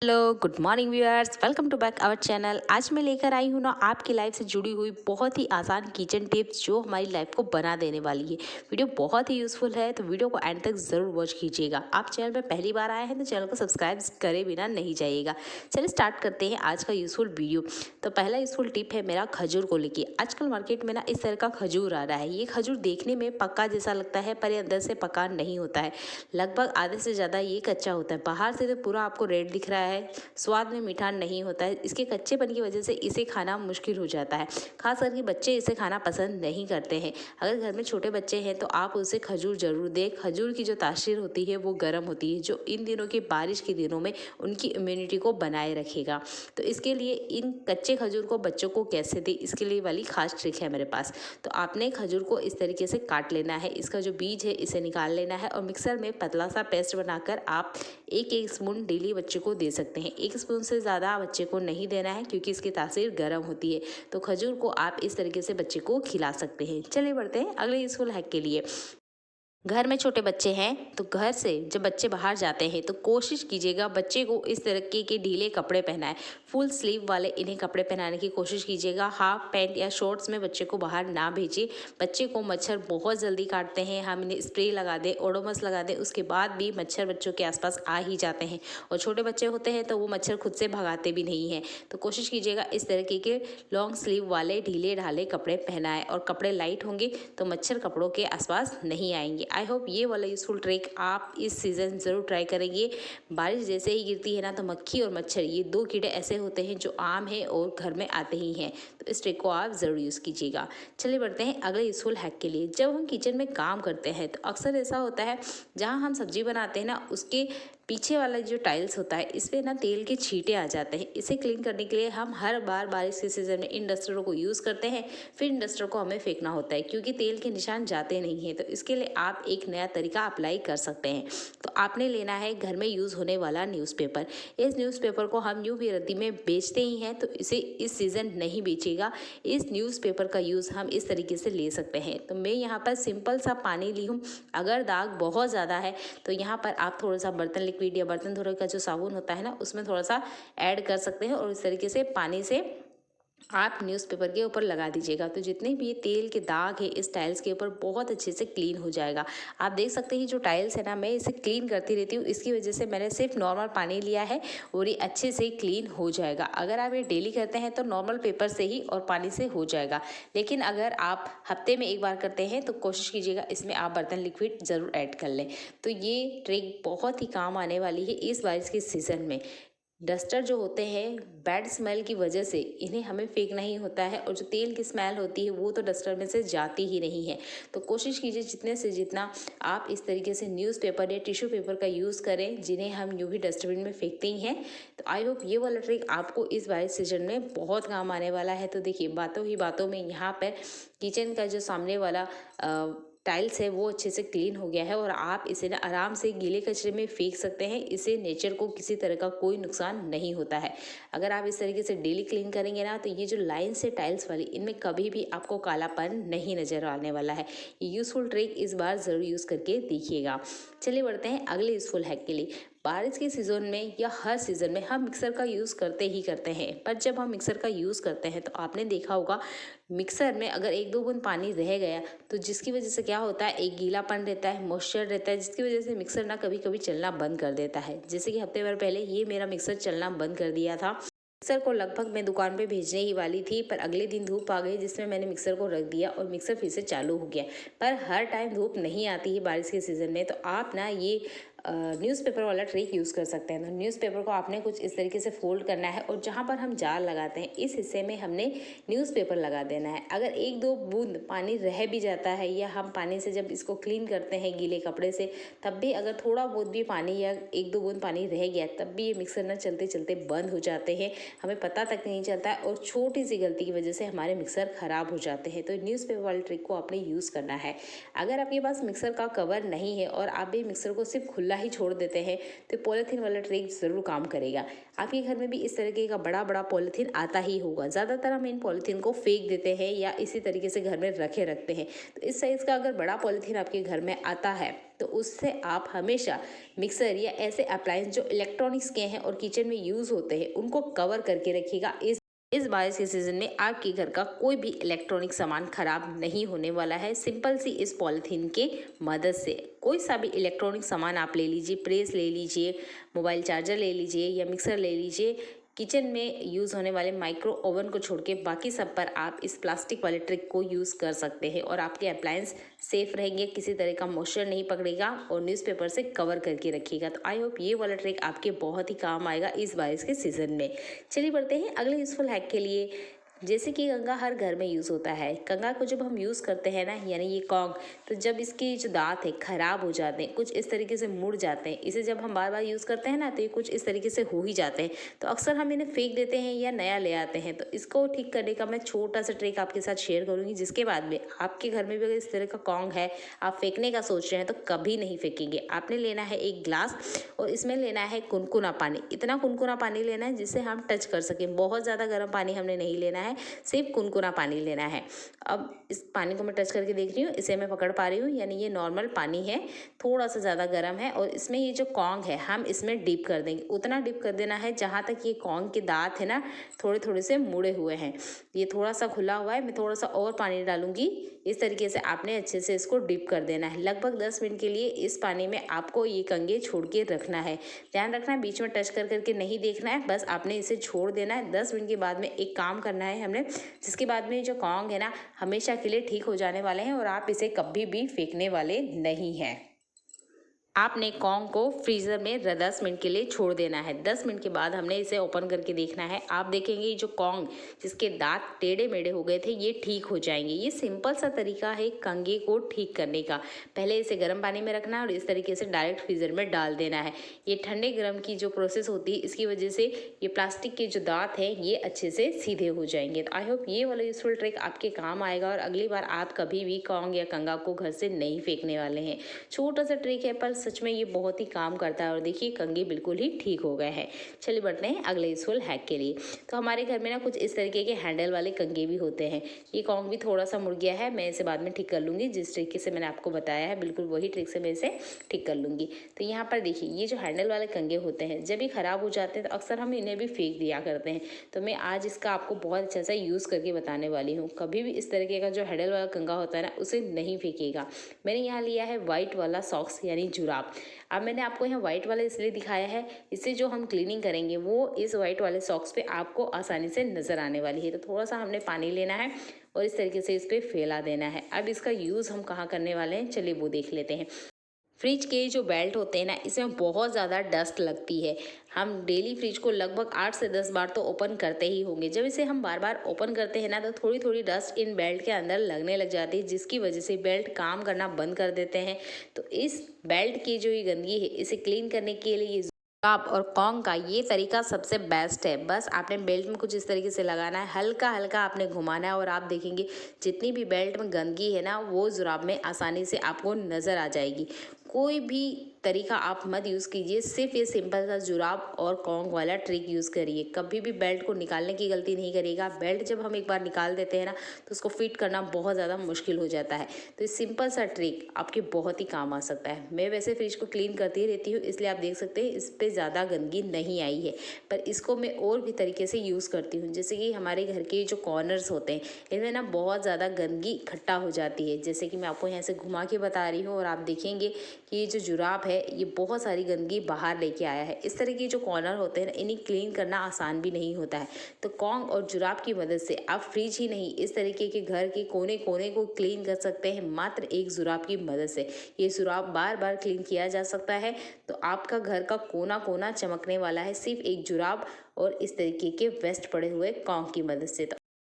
Hello good morning viewers, welcome to back our channel. आज मैं लेकर आई हूँ ना आपकी लाइफ से जुड़ी हुई बहुत ही आसान किचन टिप्स जो हमारी लाइफ को बना देने वाली है। वीडियो बहुत ही यूजफुल है तो वीडियो को एंड तक ज़रूर वॉच कीजिएगा। आप चैनल पर पहली बार आए हैं तो चैनल को सब्सक्राइब करे बिना नहीं जाइएगा। चलिए स्टार्ट करते हैं आज का यूजफुल वीडियो। तो पहला यूजफुल टिप है मेरा खजूर को लेके। आजकल मार्केट में ना इस तरह का खजूर आ रहा है। ये खजूर देखने में पक्का जैसा लगता है पर ये अंदर से पक्का नहीं होता है। लगभग आधे से ज़्यादा ये कच्चा होता है। बाहर से तो पूरा आपको रेड दिख रहा है, स्वाद में मीठा नहीं होता है। इसके कच्चेपन की वजह से इसे खाना मुश्किल हो जाता है। खास करके बच्चे इसे खाना पसंद नहीं करते हैं। अगर घर में छोटे बच्चे हैं तो आप उसे खजूर जरूर दें। खजूर की जो तासीर होती है वो गर्म होती है, जो इन दिनों की बारिश के दिनों में उनकी इम्यूनिटी को बनाए रखेगा। तो इसके लिए इन कच्चे खजूर को बच्चों को कैसे दें, इसके लिए वाली खास ट्रिक है मेरे पास। तो आपने खजूर को इस तरीके से काट लेना है, इसका जो बीज है इसे निकाल लेना है और मिक्सर में पतला सा पेस्ट बनाकर आप एक एक स्पून डेली बच्चे को दे सकते हैं। एक स्पून से ज़्यादा बच्चे को नहीं देना है क्योंकि इसकी तासीर गर्म होती है। तो खजूर को आप इस तरीके से बच्चे को खिला सकते हैं। चलिए बढ़ते हैं अगले यूजफुल हैक के लिए। घर में छोटे बच्चे हैं तो घर से जब बच्चे बाहर जाते हैं तो कोशिश कीजिएगा बच्चे को इस तरीके के ढीले कपड़े पहनाएं। फुल स्लीव वाले इन्हें कपड़े पहनाने की कोशिश कीजिएगा। हाफ पैंट या शॉर्ट्स में बच्चे को बाहर ना भेजिए। बच्चे को मच्छर बहुत जल्दी काटते हैं। हम इन्हें स्प्रे लगा दें, ओडोमस लगा दें, उसके बाद भी मच्छर बच्चों के आसपास आ ही जाते हैं। और छोटे बच्चे होते हैं तो वो मच्छर खुद से भगाते भी नहीं हैं। तो कोशिश कीजिएगा इस तरीके के लॉन्ग स्लीव वाले ढीले ढाले कपड़े पहनाएं और कपड़े लाइट होंगे तो मच्छर कपड़ों के आसपास नहीं आएंगे। आई होप ये वाला यूजफुल ट्रिक आप इस सीज़न ज़रूर ट्राई करेंगे। बारिश जैसे ही गिरती है ना तो मक्खी और मच्छर ये दो कीड़े ऐसे होते हैं जो आम है और घर में आते ही हैं। तो इस ट्रिक को आप ज़रूर यूज़ कीजिएगा। चलिए बढ़ते हैं अगले यूजफुल हैक के लिए। जब हम किचन में काम करते हैं तो अक्सर ऐसा होता है जहाँ हम सब्जी बनाते हैं ना उसके पीछे वाला जो टाइल्स होता है इस पर ना तेल के छींटे आ जाते हैं। इसे क्लीन करने के लिए हम हर बार बारिश के सीज़न में इन डस्टरों को यूज़ करते हैं। फिर इन डस्टर को हमें फेंकना होता है क्योंकि तेल के निशान जाते नहीं हैं। तो इसके लिए आप एक नया तरीका अप्लाई कर सकते हैं। तो आपने लेना है घर में यूज़ होने वाला न्यूज़पेपर। इस न्यूज़पेपर को हम यूँ भी रद्दी में बेचते ही हैं तो इसे इस सीज़न नहीं बेचेगा। इस न्यूज़पेपर का यूज़ हम इस तरीके से ले सकते हैं। तो मैं यहाँ पर सिंपल सा पानी ली हूँ। अगर दाग बहुत ज़्यादा है तो यहाँ पर आप थोड़ा सा बर्तन लिक्विड या बर्तन धोने का जो साबुन होता है ना उसमें थोड़ा सा ऐड कर सकते हैं और इस तरीके से पानी से आप न्यूज़पेपर के ऊपर लगा दीजिएगा। तो जितने भी ये तेल के दाग है इस टाइल्स के ऊपर बहुत अच्छे से क्लीन हो जाएगा। आप देख सकते हैं जो टाइल्स है ना मैं इसे क्लीन करती रहती हूँ, इसकी वजह से मैंने सिर्फ नॉर्मल पानी लिया है और ये अच्छे से क्लीन हो जाएगा। अगर आप ये डेली करते हैं तो नॉर्मल पेपर से ही और पानी से हो जाएगा। लेकिन अगर आप हफ्ते में एक बार करते हैं तो कोशिश कीजिएगा इसमें आप बर्तन लिक्विड ज़रूर ऐड कर लें। तो ये ट्रिक बहुत ही काम आने वाली है इस बारिश के सीज़न में। डस्टर जो होते हैं बैड स्मेल की वजह से इन्हें हमें फेंकना ही होता है और जो तेल की स्मेल होती है वो तो डस्टर में से जाती ही नहीं है। तो कोशिश कीजिए जितने से जितना आप इस तरीके से न्यूज़पेपर या टिश्यू पेपर का यूज़ करें जिन्हें हम यूँ भी डस्टबिन में फेंकते ही हैं। तो आई होप ये वाला ट्रिक आपको इस बारिश सीजन में बहुत काम आने वाला है। तो देखिए बातों ही बातों में यहाँ पर किचन का जो सामने वाला टाइल्स है वो अच्छे से क्लीन हो गया है और आप इसे ना आराम से गीले कचरे में फेंक सकते हैं। इससे नेचर को किसी तरह का कोई नुकसान नहीं होता है। अगर आप इस तरीके से डेली क्लीन करेंगे ना तो ये जो लाइन्स है टाइल्स वाली इनमें कभी भी आपको कालापन नहीं नजर आने वाला है। ये यूज़फुल ट्रिक इस बार ज़रूर यूज़ करके देखिएगा। चलिए बढ़ते हैं अगले यूज़फुल हैक के लिए। बारिश के सीज़न में या हर सीज़न में हम मिक्सर का यूज़ करते ही करते हैं, पर जब हम मिक्सर का यूज़ करते हैं तो आपने देखा होगा मिक्सर में अगर एक दो बूंद पानी रह गया तो जिसकी वजह से क्या होता है एक गीलापन रहता है, मॉइस्चर रहता है, जिसकी वजह से मिक्सर ना कभी कभी चलना बंद कर देता है। जैसे कि हफ्ते भर पहले ये मेरा मिक्सर चलना बंद कर दिया था। मिक्सर को लगभग मैं दुकान पे भेजने ही वाली थी पर अगले दिन धूप आ गई जिसमें मैंने मिक्सर को रख दिया और मिक्सर फिर से चालू हो गया। पर हर टाइम धूप नहीं आती है बारिश के सीज़न में। तो आप ना ये न्यूज़पेपर वाला ट्रिक यूज़ कर सकते हैं। तो न्यूज़पेपर को आपने कुछ इस तरीके से फोल्ड करना है और जहाँ पर हम जार लगाते हैं इस हिस्से में हमने न्यूज़पेपर लगा देना है। अगर एक दो बूंद पानी रह भी जाता है या हम पानी से जब इसको क्लीन करते हैं गीले कपड़े से तब भी अगर थोड़ा बहुत भी पानी या एक दो बूंद पानी रह गया तब भी ये मिक्सर ना चलते चलते बंद हो जाते हैं, हमें पता तक नहीं चलता है और छोटी सी गलती की वजह से हमारे मिक्सर ख़राब हो जाते हैं। तो न्यूज़पेपर वाली ट्रिक को आपने यूज़ करना है। अगर आपके पास मिक्सर का कवर नहीं है और आप भी मिक्सर को सिर्फ खुला ही छोड़ देते हैं तो पॉलीथीन वाला ट्रे ज़रूर काम करेगा। आपके घर में भी इस तरीके का बड़ा बड़ा पॉलीथीन आता ही होगा। ज़्यादातर हम इन पॉलीथीन को फेंक देते हैं या इसी तरीके से घर में रखते हैं। तो इस साइज़ का अगर बड़ा पॉलीथीन आपके घर में आता है तो उससे आप हमेशा मिक्सर या ऐसे अप्लायंस जो इलेक्ट्रॉनिक्स के हैं और किचन में यूज़ होते हैं उनको कवर करके रखिएगा। इस बारिश के सीज़न में आपके घर का कोई भी इलेक्ट्रॉनिक सामान खराब नहीं होने वाला है। सिंपल सी इस पॉलीथीन के मदद से कोई सा भी इलेक्ट्रॉनिक सामान आप ले लीजिए, प्रेस ले लीजिए, मोबाइल चार्जर ले लीजिए या मिक्सर ले लीजिए, किचन में यूज़ होने वाले माइक्रो ओवन को छोड़ के बाकी सब पर आप इस प्लास्टिक वाले ट्रिक को यूज़ कर सकते हैं और आपके अप्लायंस सेफ रहेंगे, किसी तरह का मॉइस्चर नहीं पकड़ेगा और न्यूज़पेपर से कवर करके रखिएगा। तो आई होप ये वाला ट्रिक आपके बहुत ही काम आएगा इस बारिश के सीज़न में। चलिए बढ़ते हैं अगले यूज़फुल हैक के लिए। जैसे कि कंघा हर घर में यूज़ होता है। कंघा को जब हम यूज़ करते हैं ना, यानी ये कॉन्ग, तो जब इसके जो दांत है ख़राब हो जाते हैं, कुछ इस तरीके से मुड़ जाते हैं, इसे जब हम बार बार यूज़ करते हैं ना तो ये कुछ इस तरीके से हो ही जाते हैं। तो अक्सर हम इन्हें फेंक देते हैं या नया ले आते हैं। तो इसको ठीक करने का मैं छोटा सा ट्रिक आपके साथ शेयर करूँगी, जिसके बाद में आपके घर में भी अगर इस तरह का कॉन्ग है, आप फेंकने का सोच रहे हैं तो कभी नहीं फेंकेंगे। आपने लेना है एक ग्लास और इसमें लेना है कुनकुना पानी। इतना कुनकुना पानी लेना है जिससे हम टच कर सकें। बहुत ज़्यादा गर्म पानी हमने नहीं लेना है, सिर्फ कुनकुना पानी लेना है। अब इस पानी को मैं टच करके देख रही हूँ, इसे मैं पकड़ पा रही हूँ, यानी ये नॉर्मल पानी है, थोड़ा सा ज़्यादा गर्म है। और इसमें ये जो कॉन्ग है हम इसमें डिप कर देंगे। उतना डिप कर देना है जहाँ तक ये कॉन्ग के दांत है ना थोड़े थोड़े से मुड़े हुए हैं। ये थोड़ा सा खुला हुआ है, मैं थोड़ा सा और पानी डालूंगी। इस तरीके से आपने अच्छे से इसको डिप कर देना है। लगभग 10 मिनट के लिए इस पानी में आपको ये कंघे छोड़ के रखना है। ध्यान रखना है बीच में टच कर करके नहीं देखना है, बस आपने इसे छोड़ देना है। 10 मिनट के बाद में एक काम करना है हमने, जिसके बाद में जो कॉन्ग है ना हमेशा के लिए ठीक हो जाने वाले हैं और आप इसे कभी भी फेंकने वाले नहीं हैं। आपने कॉन्ग को फ्रीज़र में 10 मिनट के लिए छोड़ देना है। 10 मिनट के बाद हमने इसे ओपन करके देखना है। आप देखेंगे जो कॉन्ग जिसके दांत टेढ़े मेढ़े हो गए थे ये ठीक हो जाएंगे। ये सिंपल सा तरीका है कंघे को ठीक करने का। पहले इसे गर्म पानी में रखना है और इस तरीके से डायरेक्ट फ्रीज़र में डाल देना है। ये ठंडे गर्म की जो प्रोसेस होती है इसकी वजह से ये प्लास्टिक के जो दांत हैं ये अच्छे से सीधे हो जाएंगे। तो आई होप ये वाला यूजफुल ट्रिक आपके काम आएगा और अगली बार आप कभी भी कॉन्ग या कंघा को घर से नहीं फेंकने वाले हैं। छोटा सा ट्रिक है पर सच में ये बहुत ही काम करता है और देखिए कंघे बिल्कुल ही ठीक हो गए हैं। चलिए बढ़ते हैं अगले यूजफुल हैक के लिए। तो हमारे घर में ना कुछ इस तरीके के हैंडल वाले कंघे भी होते हैं। ये कॉन्ग भी थोड़ा सा मुड़ गया है, मैं इसे बाद में ठीक कर लूँगी। जिस तरीके से मैंने आपको बताया है बिल्कुल वही ट्रिक से मैं इसे ठीक कर लूँगी। तो यहाँ पर देखिए ये जो हैंडल वाले कंघे होते हैं जब ये ख़राब हो जाते हैं तो अक्सर हम इन्हें भी फेंक दिया करते हैं। तो मैं आज इसका आपको बहुत अच्छा सा यूज़ करके बताने वाली हूँ। कभी भी इस तरीके का जो हैंडल वाला कंघा होता है ना उसे नहीं फेंकिएगा। मैंने यहाँ लिया है वाइट वाला सॉक्स यानी जुराब। अब मैंने आपको यहाँ वाइट वाला इसलिए दिखाया है, इससे जो हम क्लीनिंग करेंगे वो इस वाइट वाले सॉक्स पे आपको आसानी से नज़र आने वाली है। तो थोड़ा सा हमने पानी लेना है और इस तरीके से इस पर फैला देना है। अब इसका यूज़ हम कहाँ करने वाले हैं चलिए वो देख लेते हैं। फ्रिज के जो बेल्ट होते हैं ना इसमें बहुत ज़्यादा डस्ट लगती है। हम डेली फ्रिज को लगभग 8 से 10 बार तो ओपन करते ही होंगे। जब इसे हम बार बार ओपन करते हैं ना तो थोड़ी थोड़ी डस्ट इन बेल्ट के अंदर लगने लग जाती है, जिसकी वजह से बेल्ट काम करना बंद कर देते हैं। तो इस बेल्ट की जो ये गंदगी है इसे क्लीन करने के लिए जुराब और कॉन्ग का ये तरीका सबसे बेस्ट है। बस आपने बेल्ट में कुछ इस तरीके से लगाना है, हल्का हल्का आपने घुमाना है और आप देखेंगे जितनी भी बेल्ट में गंदगी है ना वो जुराब में आसानी से आपको नज़र आ जाएगी। कोई भी तरीका आप मत यूज़ कीजिए, सिर्फ ये सिंपल सा जुराब और कॉन्ग वाला ट्रिक यूज़ करिए। कभी भी बेल्ट को निकालने की गलती नहीं करिएगा। बेल्ट जब हम एक बार निकाल देते हैं ना तो उसको फिट करना बहुत ज़्यादा मुश्किल हो जाता है। तो इस सिंपल सा ट्रिक आपके बहुत ही काम आ सकता है। मैं वैसे फ्रिज को क्लीन करती रहती हूँ इसलिए आप देख सकते हैं इस पर ज़्यादा गंदगी नहीं आई है, पर इसको मैं और भी तरीके से यूज़ करती हूँ। जैसे कि हमारे घर के जो कॉर्नर्स होते हैं इनमें ना बहुत ज़्यादा गंदगी इकट्ठा हो जाती है। जैसे कि मैं आपको यहाँ से घुमा के बता रही हूँ और आप देखेंगे कि ये जो जुराब है ये बहुत सारी गंदगी बाहर लेके आया है। इस तरह के जो कॉर्नर होते हैं ना इन्हें क्लीन करना आसान भी नहीं होता है। तो कॉन्ग और जुराब की मदद से आप फ्रिज ही नहीं इस तरीके के घर के कोने कोने को क्लीन कर सकते हैं मात्र एक जुराब की मदद से। ये जुराब बार बार क्लीन किया जा सकता है तो आपका घर का कोना कोना चमकने वाला है सिर्फ एक जुराब और इस तरीके के वेस्ट पड़े हुए कॉन्ग की मदद से। तो